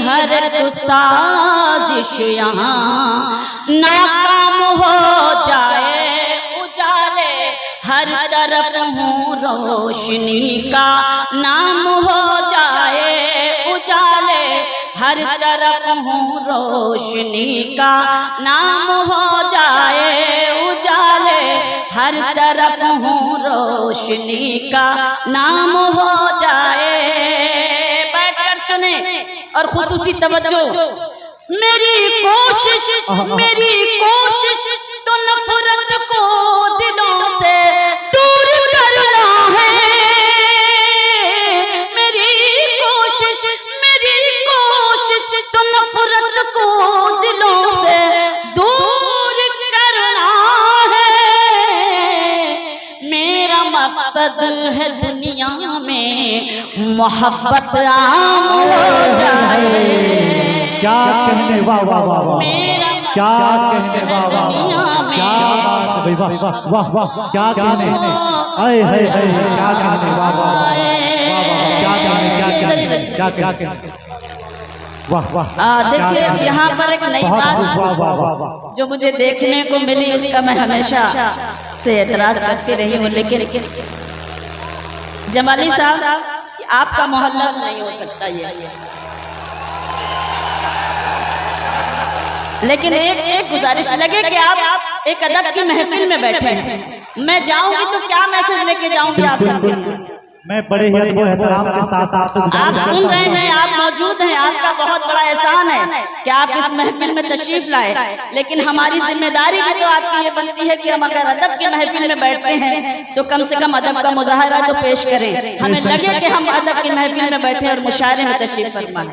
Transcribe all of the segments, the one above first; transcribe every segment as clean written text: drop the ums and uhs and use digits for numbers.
हर एक साजिश यहाँ नाकाम हो जाए, उजाले हर तरफ हूँ रोशनी का नाम हो जाए, उजाले हर तरफ हूँ रोशनी का नाम हो जाए, उजाले हर तरफ हूँ रोशनी का नाम हो जाए। बैठकर सुने और खुसूसी तवज्जो। मेरी कोशिश तो नफरत को दिलों से दूर करना है। मेरी कोशिश तो नफरत को दिलों से दूर करना है। मेरा मकसद है दुनिया में मोहब्बत आम हो जाए। क्या कहने, वाह वाह वाह वाह, क्या कहने, वाह वाह क्या बात, वाह वाह वाह, क्या कहने, आए हाय हाय, क्या कहने, वाह वाह वाह, क्या कहने, क्या कहने, वाह वाह। देखिए यहाँ पर एक नई बात जो मुझे देखने को मिली, उसका मैं हमेशा से एतराज करती रही हूँ, लेकिन जमाली साहब आपका मोहल्ला नहीं हो सकता ये, लेकिन एक गुजारिश लगे कि आप एक अदब की महफिल में बैठे हैं, मैं जाऊंगी तो क्या मैसेज लेके जाऊंगी आप सबके। मैं बड़े ही एहतराम के साथ आप सुन रहे हैं, आप मौजूद हैं, आपका बहुत बड़ा एहसान है कि आप इस महफिल में तशरीफ लाए, लेकिन हमारी जिम्मेदारी भी तो आपकी ये बनती है कि हम अगर अदब की महफिल में बैठते हैं तो कम से कम अदब का मुजाहरा तो पेश करें, हमें लगे कि हम अदब की महफिल में बैठे और मुशायरे में तशरीफ फरमाएं।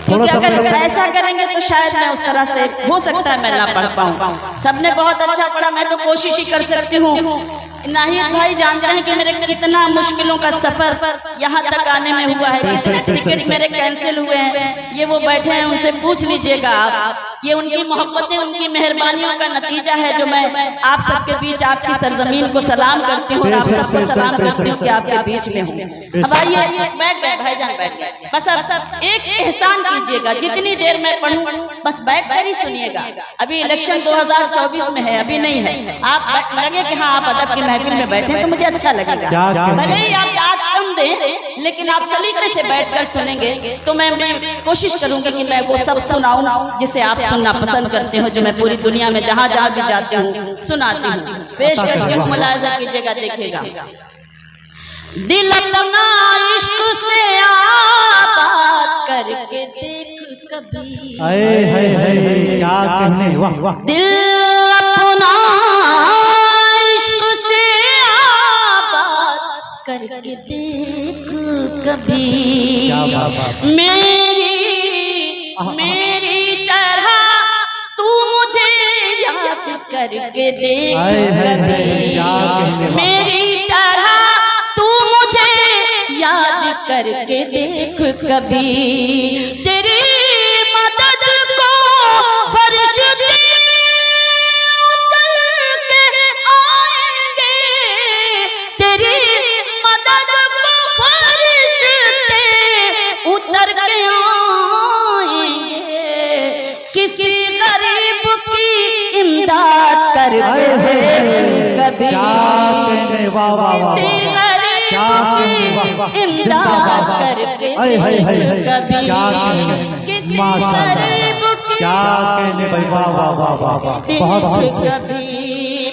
क्योंकि अगर ऐसा करेंगे तो शायद मैं उस तरह से हो सकता है मैं ना पढ़ पाऊँ। सबने बहुत अच्छा पढ़ा, मैं तो कोशिश ही कर सकती हूँ। नाहिद भाई जानते हैं कि मेरे कितना मुश्किलों का सफर यहाँ तक आने में हुआ है, कितने टिकट मेरे कैंसिल हुए हैं, ये वो बैठे हैं, उनसे पूछ लीजिएगा आप। ये उनकी मोहब्बतें, उनकी मेहरबानियों का नतीजा है जो मैं आप सबके बीच आपकी सरजमीन को सलाम करती हूँ और आप सबको सलाम करती हूँ कि आपके बीच में हूँ। अब आइए, बैठ गए भाईजान, बैठ गए। बस अब एक एहसान कीजिएगा, जितनी देर मैं पढ़ूं बस बैठ कर ही सुनिएगा। अभी इलेक्शन 2024 में है, अभी नहीं है। आप लगे कि हाँ आप अदब की महफिल में बैठे तो मुझे अच्छा लगेगा, भले ही आप याद कम दें, लेकिन आप सलीके से बैठकर सुनेंगे तो मैं कोशिश करूंगी कि मैं वो सब सुनाऊं जिसे आप सुनना पसंद करते हो, जो मैं पूरी दुनिया में जहाँ जहाँ भी जाती हूँ सुनाती हूँ। पेश करके मुलाहिजा कीजिएगा, देखिएगा। दिल अपना इश्क से आबाद करके देख कभी, क्या कहने, वाह वाह। दिल अपना इश्क से आबाद करके देख कभी, मेरी तरह तू मुझे याद करके देख कभी, मेरी तरह तू मुझे याद करके देख कभी। तेरी मदद को फरिश्ते उतर के आएंगे, तेरी मदद को फरिश्ते उतर के आएंगे, किसी गरीब की इमदाद करके कभी, किसी इमदाद करके कभी, किसी गरीब की क्या कहने भाई, वाह वाह वाह वाह वाह, कभी।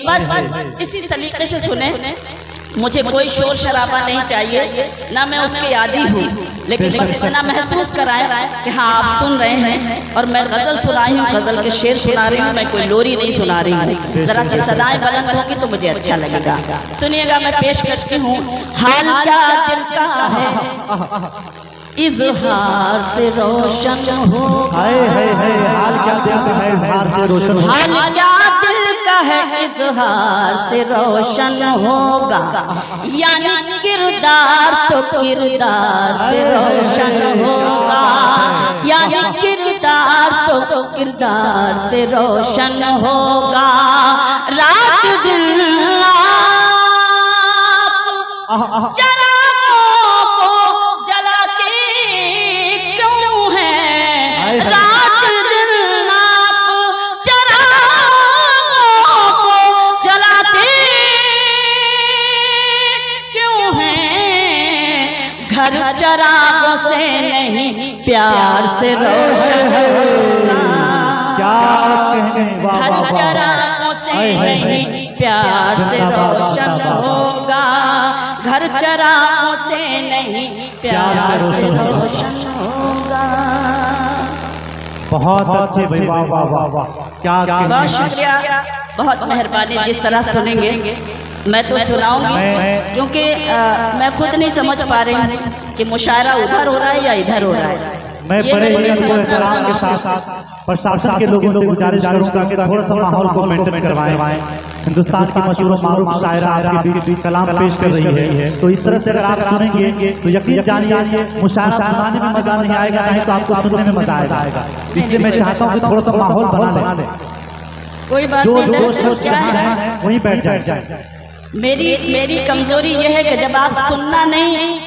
बस इसी सलीके से सुने, मुझे कोई शोर शराबा नहीं चाहिए, ना मैं उसकी आदी हूँ, लेकिन बस इतना महसूस कराएं कि हाँ आप सुन रहे हैं और मैं गजल सुनाई हूँ, गजल के शेर सुना रही हूँ, मैं कोई लोरी नहीं सुना रही हूँ। जरा सी सदाएं बुलंद होगी तो मुझे अच्छा लगेगा। सुनिएगा, मैं पेश करती हूँ। हाल क्या दिल का है इजहार से रोशन हो, हाल क्या दिल का है इजहार से रोशन, हाल क्या दिल का है इजहार से रोशन होगा, यानी किरदार तो किरदार से रोशन होगा, यानी किरदार तो किरदार से रोशन होगा। रात दिन चरागों को घर चरागों से नहीं प्यार से रोशन होगा। क्या कहने घर चरागों से नहीं प्यार से रोशन होगा। घर चरागों से नहीं प्यार से रोशन होगा। बहुत अच्छे भाई, वाह वाह वाह वाह, क्या बहुत शुक्रिया, बहुत मेहरबानी। जिस तरह सुनेंगे मैं तो सुनाऊंगी, क्योंकि मैं खुद नहीं समझ पा रही हूँ कि मुशायरा उधर हो रहा है या इधर हो रहा है। मैं बड़े एहतराम के साथ प्रशासन के लोगों से गुजारिश करूंगा कि थोड़ा सा माहौल को मेंटेन करवाएं। हिंदुस्तान की मशहूर मारूफ शायरा आपके बीच कलाम पेश कर रही है, तो इस तरह से अगर आप सुनेंगे तो यकीन जानिए मुशायरा सुनाने में मजा नहीं आएगा, नहीं तो आपको सुनने में मजा आएगा। इसलिए मैं चाहता हूँ कि थोड़ा सा माहौल बना दें, कोई बात जो नहीं। सोच क्या है वहीं बैठ जाए। मेरी कमजोरी यह है कि जब आप सुनना नहीं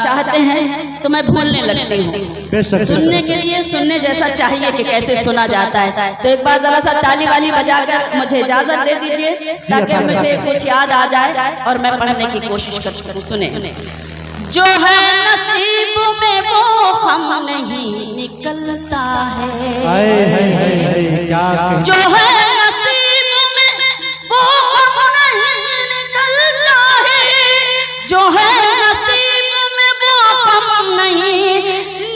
चाहते हैं तो मैं भूलने लगती हूँ। सुनने के लिए सुनने जैसा चाहिए कि कैसे सुना जाता है। तो एक बार जरा सा ताली वाली बजाकर मुझे इजाजत दे दीजिए ताकि मुझे कुछ याद आ जाए और मैं पढ़ने की कोशिश कर सकूं। सुने। जो है नसीब में वो हम नहीं निकलता है, जो है नसीब में वो हम नहीं निकलता है, जो है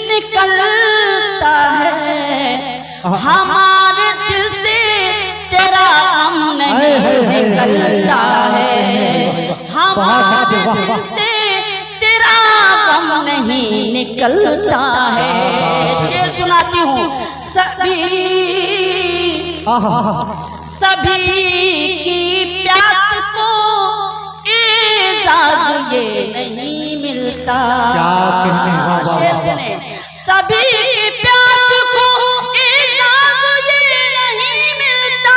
निकलता है। हमारे दिल से तेरा गम नहीं निकलता है, हमारे दिल से तेरा गम नहीं निकलता है। शेर सुनाती हूँ। सभी की प्यास को एजाज ये नहीं मिलता। शेर सुने। सभी की प्यास को एजाज ये नहीं मिलता,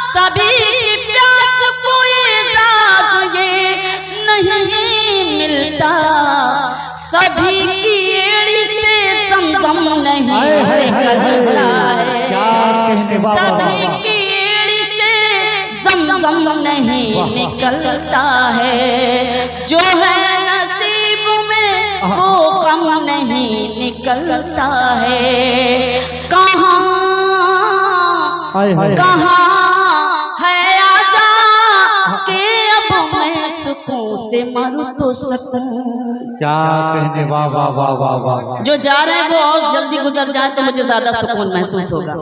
सभी की प्यास को एजाज ये नहीं मिलता। सभी की एड़ी से ज़मज़म नहीं निकलता है, सभी की एड़ी से ज़मज़म नहीं निकलता है। जो है नसीब में वो गम नहीं निकलता है। कहाँ है आजा के अब मैं सुकून से मरूं तो सकूं। क्या कहने, वाह वाह वाह वाह वाह। जो जा रहे हैं वो और जल्दी गुजर जाए तो मुझे ज्यादा सुकून महसूस होगा।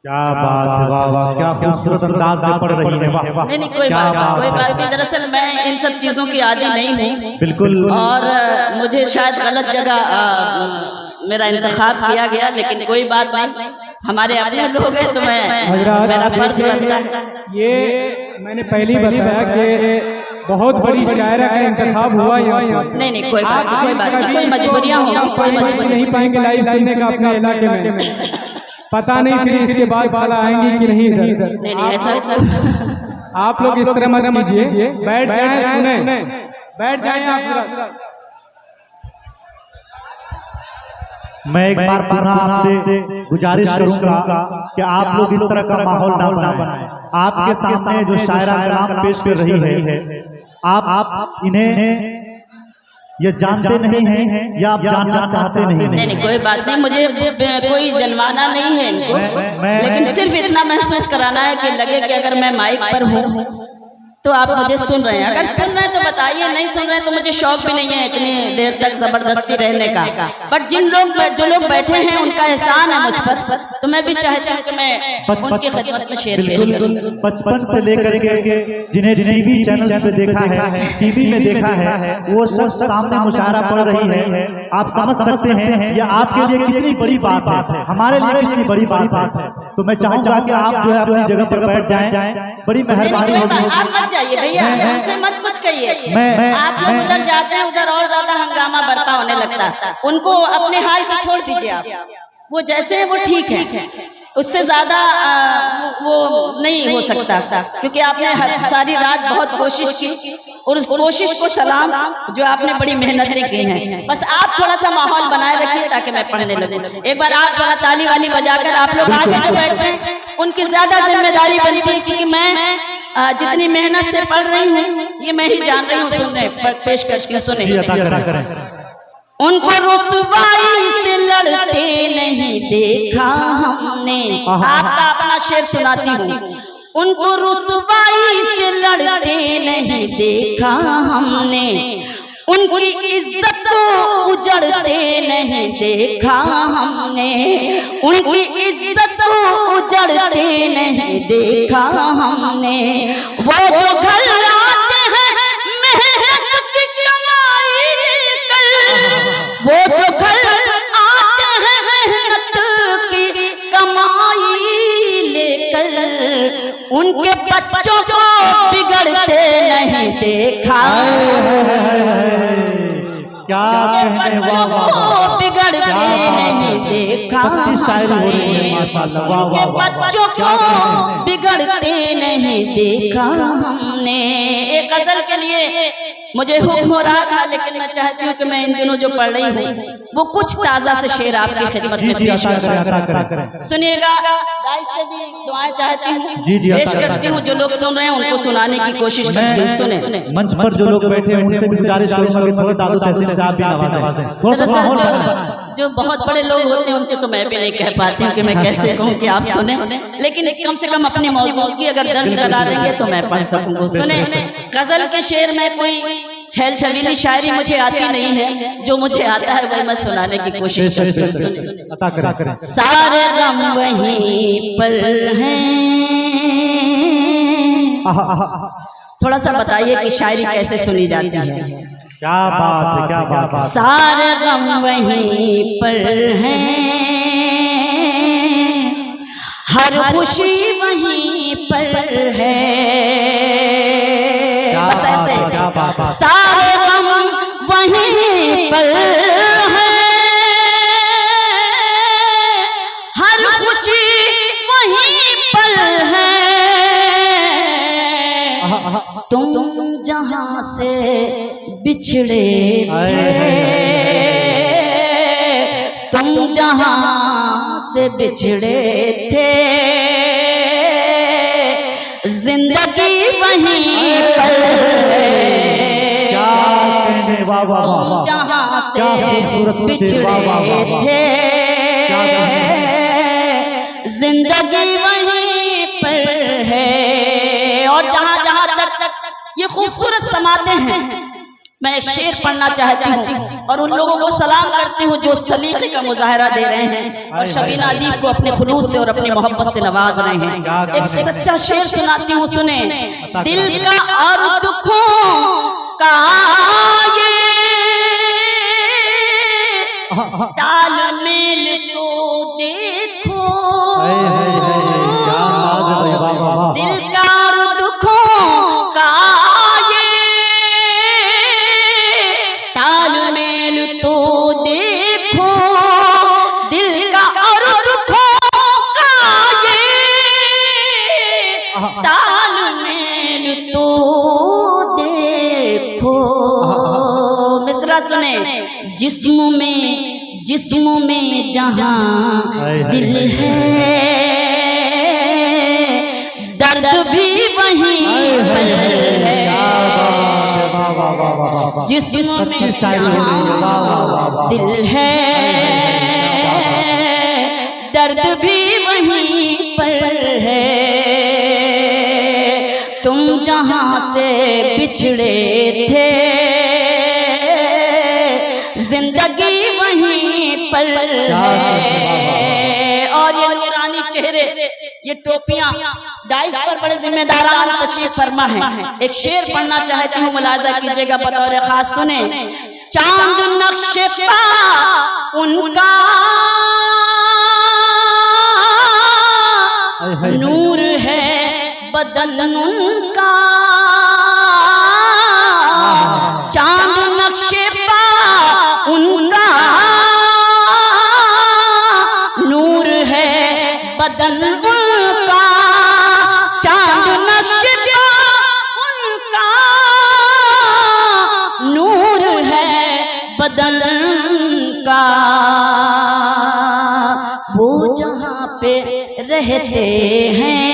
क्या बात है, वाह वाह, क्या खूबसूरत अंदाज में पढ़ रही है, वाह वाह। नहीं कोई बात नहीं। दरअसल मैं इन सब चीजों की आदी नहीं हूँ बिल्कुल, और मुझे शायद गलत जगह मेरा इंतखाब किया गया, लेकिन कोई बात नहीं, हमारे अपने लोग हैं तो मेरा फर्ज बनता है। ये मैंने पहले बताया कि बहुत बड़ी शायरा का इंतखाब हुआ यहाँ। नहीं कोई बात नहीं, कोई मजबूरियाँ होंगी, कोई मजबूरी नहीं पाएंगे लाइव सुनने का अपने इलाके में। पता नहीं फिर इसके बाद बाला आएंगी कि नहीं इधर। नहीं ऐसा आप लोग इस तरह मत कीजिए, बैठ जाएं सुने, बैठ जाएं आप। मैं एक बार पुनः आपसे गुजारिश करूंगा कि आप लोग इस तरह का माहौल ना बनाएं। आपके सामने जो शायरा कलाम पेश कर रही है, आप इन्हें ये जानते नहीं हैं या आप जानना चाहते नहीं? नहीं कोई बात नहीं, मुझे कोई जनवाना नहीं है इनको, लेकिन सिर्फ इतना महसूस कराना है कि लगे कि अगर मैं माइक पर हूँ तो आप मुझे सुन रहे हैं। अगर सुन रहे हैं तो बताइए, नहीं सुन रहे हैं तो मुझे शौक भी नहीं है इतनी देर तक जबरदस्ती रहने का। बट जो लोग बैठे हैं उनका एहसान है मुझ पर, तो मैं भी चाहती हूँ कि मैं उनकी खिदमत में शेर पेश करूं। बचपन से लेकर के जिन्हें टीवी चैनल पे देखा है, टीवी में देखा है, वो सब सामने मुशायरा पढ़ रही है। आप समझ सकते हैं ये आपके लिए कितनी बड़ी बात है, हमारे लिए कितनी बड़ी बात है। तो मैं चाहूंगा कि आप जो है अपनी जगह पर बैठ जाएं, बड़ी मेहरबानी होगी। आप मत जाइए भैया, उनसे मत कुछ कहिए। आप लोग उधर जाते हैं, उधर और ज्यादा हंगामा बर्पा होने लगता है। उनको अपने हाल पे छोड़ दीजिए आप, वो जैसे है वो ठीक है, उससे ज्यादा वो नहीं हो सकता, क्योंकि आपने सारी रात बहुत कोशिश की और उस कोशिश को सलाम जो आपने बड़ी मेहनतें की हैं। बस आप थोड़ा सा माहौल बनाए रखिए ताकि मैं पढ़ने लगूं। एक बार आप थोड़ा ताली वाली बजाकर आप लोग आगे जो बैठते हैं उनकी ज्यादा जिम्मेदारी बनती है कि मैं जितनी मेहनत से पढ़ रही हूँ ये मैं ही जान रही हूँ। सुनने पेश करके सुने। जी अता करें। उनको रुसवाई से लड़ते नहीं देखा हमने। आपका अपना शेर सुनाती हूँ। उनको रुसवाई से लड़ते नहीं देखा हमने, उनकी इज्जत को उजड़ते नहीं देखा हमने, उनकी इज्जत को उजड़ते नहीं देखा हमने। वो जो घर आते हैं मेहनत की कमाई लेकर, वो जो घर आते हैं मेहनत की कमाई लेकर, उनके बच्चों को बिगड़ते नहीं देखा। क्या कहने, वाह वाह वाह, बिगड़ते नहीं देखा। माशाल्लाह, बच्चों को बिगड़ते नहीं देखा हमने। एक गजल के लिए मुझे हुक्म हो रहा था, लेकिन मैं चाहती हूँ कि मैं इन दिनों जो पढ़ रही हूँ वो कुछ ताजा से शेर आपकी खिदमत में पेश करूं। सुनिएगा, गाइस से भी दुआएं चाहती हूँ, पेश करती हूँ। जो लोग सुन रहे हैं उनको सुनाने की कोशिश करती हूँ। सुने, मंच पर जो लोग बैठे हैं उनसे गुजारिश करूंगा कि थोड़ा दादू तहसील साहब भी नवाजें। दरअसल जो बहुत बड़े लोग होते हैं उनसे तो मैं भी नहीं कह पाती हूँ कि मैं कैसे कहूँ कि आप सुने, लेकिन कम से कम अपनी मौजूद की अगर दर्ज करा देंगे तो मैं पढ़ सकूंगा। सुने, गजल के शेर में कोई छेल छबीली शायरी मुझे आती नहीं है, जो मुझे आता है वही मैं सुनाने की कोशिश करती हूँ। सारे गम वहीं पर हैं। थोड़ा सा बताइए कि शायरी कैसे सुनी जाती है। क्या बात है, क्या बात है। सारे गम वहीं पर हैं, हर खुशी वहीं पर है। सारे गम वहीं पर है, हर खुशी वहीं पर है। तुम जहां से बिछड़े थे, तुम जहां से बिछड़े थे, जिंदगी वहीं पर है। क्या कहने, वाह वाह वाह, जहां से बिछड़े थे, जिंदगी वहीं पर है। और जहां जहां तक ये खूबसूरत समाते हैं, मैं एक शेर पढ़ना चाहती हूँ और उन लोगों को सलाम करती हूँ जो सलीके का मुजाहरा दे रहे हैं और शबीना अदीब को अपने खुलूस से और अपनी मोहब्बत से नवाज रहे हैं। एक सच्चा शेर सुनाती हूँ, सुने। दिल का और दुखों का ये तालमेल तो देखो, दिल का और दुखों का तो देखो, दिल का और दुखों का ये तालमेल तो देखो। मिसरा सुने। जिस्म में जहां दिल है, दर्द भी वहीं पर है। जिस्म में जहां दिल है, दर्द भी वहीं पर है। तुम जहां से बिछड़े थे, जिंदगी वहीं पर है। और ये नूरानी चेहरे, ये टोपियां डाइस पर बड़े जिम्मेदारान तशरीफ फरमा है। एक शेर पढ़ना चाहती हूँ, मुलाजा कीजिएगा बतौर खास। सुने। चांद नक्शे पा उनका नूर है, बदन उनका चांद नक्शे पा उनका नूर है, बदन उनका चांद नक्शे पा उनका नूर है, बदन का। वो जहां पे रहते हैं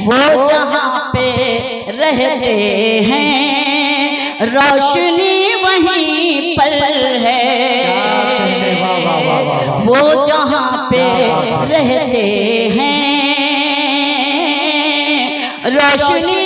वो जहाँ पे रहते हैं रोशनी वहीं पर है। वो जहाँ पे रहते हैं रोशनी